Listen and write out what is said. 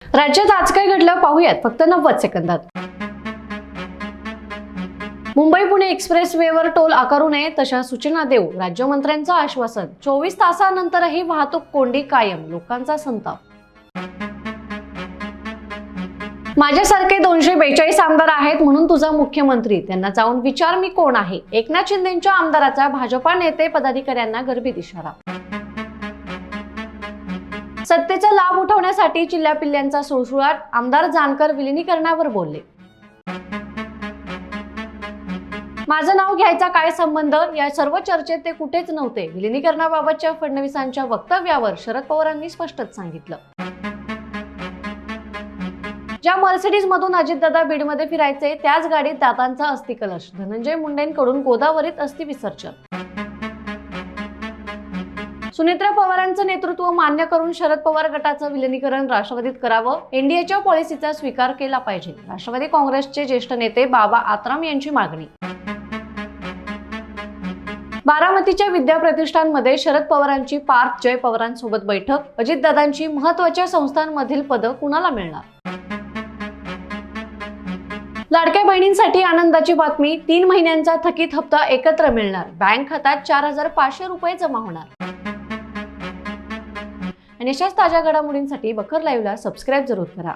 राज्यात आज काय घडलं पाहूयात फक्त 90 सेकंदात। मुंबई पुणे एक्सप्रेस वेवर टोल आकारू नये तशा सूचना देऊ राज्यमंत्र्यांचं आश्वासन। 24 तासानंतरही वाहतूक कोंडी कायम, लोकांचा संताप। माझ्यासारखे 242 आमदार आहेत म्हणून तुझा मुख्यमंत्री, त्यांना जाऊन विचार मी कोण आहे। एकनाथ शिंदेंच्या आमदाराचा भाजपा नेते पदाधिकाऱ्यांना गर्भित इशारा। सत्तेचा लाभ उठवण्यासाठी चिल्ल्यापिल्ल्यांचा सुळसुळाट, आमदार जानकर विलिनीकरणावर बोलले। माझं नाव घ्यायचा काय संबंध, या सर्व चर्चेत ते कुठेच नव्हते। विलिनीकरणाबाबतच्या फडणवीसांच्या वक्तव्यावर शरद पवारांनी स्पष्टच सांगितलं। ज्या मर्सिडीज मधून अजितदादा बीडमध्ये फिरायचे त्याच गाडीत दादांचा अस्थिकलश, धनंजय मुंडेंकडून गोदावरीत अस्थि विसर्जन। सुनेत्रा पवारांचं नेतृत्व मान्य करून शरद पवार गटाचं विलिनीकरण राष्ट्रवादीत करावं, एनडीएच्या पॉलिसीचा स्वीकार केला पाहिजे, राष्ट्रवादी काँग्रेसचे ज्येष्ठ नेते बाबा आत्राम यांची मागणी। बारामतीच्या विद्या प्रतिष्ठानमध्ये शरद पवारांची पार्थ जय पवारांसोबत बैठक, अजितदादांची महत्त्वाच्या संस्थांमधील पदं कुणाला मिळणार। लाडक्या बहिणींसाठी आनंदाची बातमी, 3 महिन्यांचा थकीत हप्ता एकत्र मिळणार, बँक खात्यात 4500 रुपये जमा होणार। आणि अशाच ताज्या घडामोडींसाठी बखर लाईव्हला सबस्क्राईब जरूर करा।